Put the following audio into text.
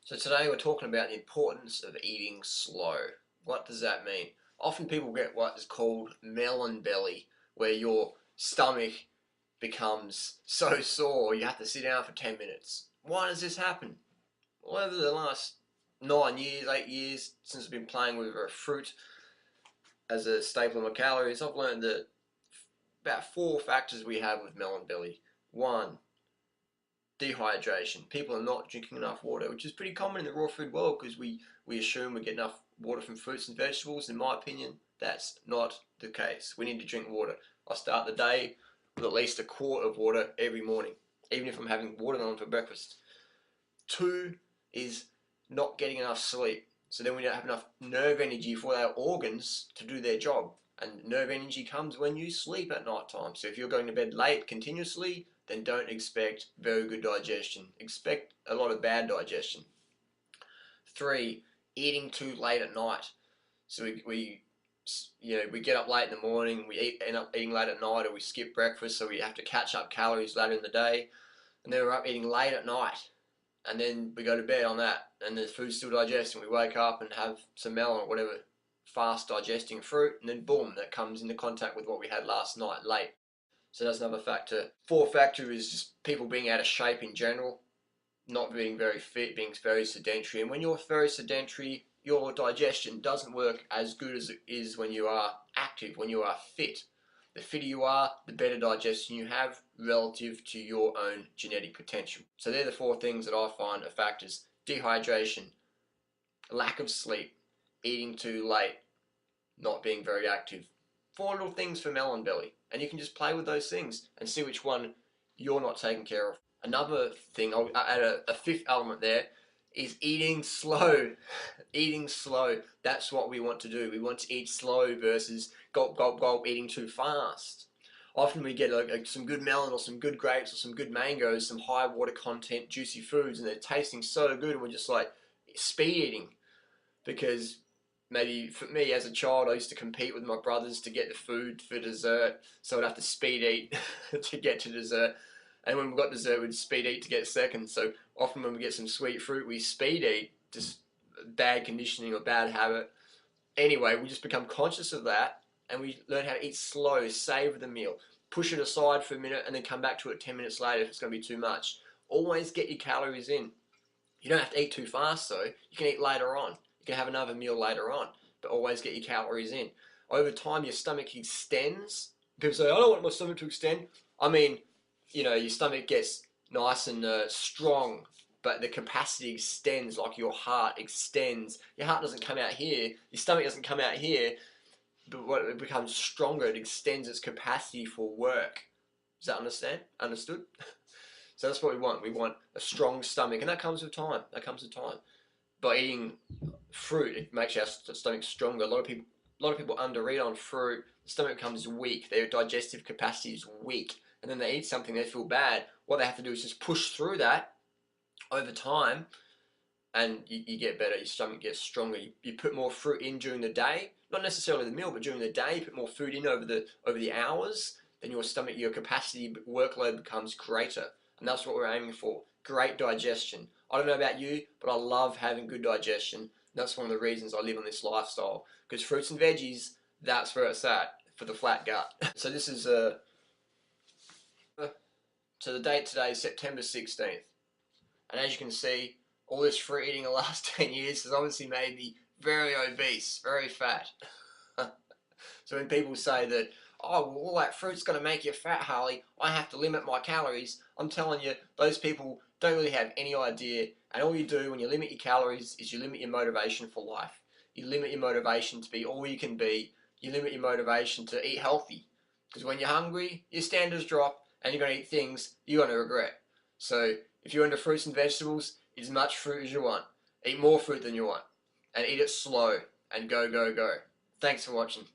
So today we're talking about the importance of eating slow. What does that mean? Often people get what is called melon belly, where your stomach becomes so sore you have to sit down for 10 minutes. Why does this happen? Well, over the last 9 years, 8 years, since I've been playing with fruit as a staple of my calories, I've learned that about 4 factors we have with melon belly. 1, dehydration. People are not drinking enough water, which is pretty common in the raw food world because we assume we get enough water from fruits and vegetables. In my opinion, that's not the case. We need to drink water. I start the day with at least a quart of water every morning, even if I'm having watermelon for breakfast. 2 is not getting enough sleep. So then we don't have enough nerve energy for our organs to do their job. And nerve energy comes when you sleep at night time. So if you're going to bed late continuously, then don't expect very good digestion. Expect a lot of bad digestion. 3, eating too late at night. So we get up late in the morning, we end up eating late at night, or we skip breakfast, so we have to catch up calories later in the day, and then we're up eating late at night, and then we go to bed on that, and the food's still digesting. We wake up and have some melon or whatever fast digesting fruit, and then boom, that comes into contact with what we had last night late. So that's another factor. 4th factor is just people being out of shape in general, not being very fit, being very sedentary. And when you're very sedentary, your digestion doesn't work as good as it is when you are active, when you are fit. The fitter you are, the better digestion you have relative to your own genetic potential. So they're the 4 things that I find are factors: dehydration, lack of sleep, eating too late, not being very active. 4 little things for melon belly, and you can just play with those things and see which one you're not taking care of. Another thing, I'll add a 5th element there, is eating slow. Eating slow, that's what we want to do. We want to eat slow versus gulp, gulp, gulp, eating too fast. Often we get some good melon or some good grapes or some good mangoes, some high water content, juicy foods, and they're tasting so good, and we're just like speed eating. Because maybe for me as a child, I used to compete with my brothers to get the food for dessert, so I'd have to speed eat to get to dessert. And when we got dessert, we'd speed eat to get second. So often when we get some sweet fruit, we speed eat, just bad conditioning or bad habit. Anyway, we just become conscious of that, and we learn how to eat slow, savor the meal, push it aside for a minute, and then come back to it 10 minutes later if it's going to be too much. Always get your calories in. You don't have to eat too fast though. You can eat later on. You can have another meal later on, but always get your calories in. Over time, your stomach extends. People say, I don't want my stomach to extend. I mean, your stomach gets nice and strong, but the capacity extends like your heart extends. Your heart doesn't come out here, your stomach doesn't come out here, but when it becomes stronger, it extends its capacity for work. Does that understood? So that's what we want. We want a strong stomach, and that comes with time. By eating fruit, it makes our stomach stronger. A lot of people undereat on fruit. The stomach becomes weak. Their digestive capacity is weak, and then they eat something, they feel bad. What they have to do is just push through that over time, and you get better. Your stomach gets stronger. You put more fruit in during the day, not necessarily the meal, but during the day. You put more food in over the hours. Then your stomach, your capacity workload becomes greater, and that's what we're aiming for. Great digestion. I don't know about you, but I love having good digestion. That's one of the reasons I live on this lifestyle, because fruits and veggies, that's where it's at for the flat gut. So this is so the date today is September 16th. And as you can see, all this fruit eating the last 10 years has obviously made me very obese, very fat. So when people say that, oh, well, all that fruit's going to make you fat, Harley, I have to limit my calories, I'm telling you, those people don't really have any idea. And all you do when you limit your calories is you limit your motivation for life. You limit your motivation to be all you can be. You limit your motivation to eat healthy. Because when you're hungry, your standards drop, and you're going to eat things you're going to regret. So if you're into fruits and vegetables, eat as much fruit as you want. Eat more fruit than you want. And eat it slow. And go, go, go. Thanks for watching.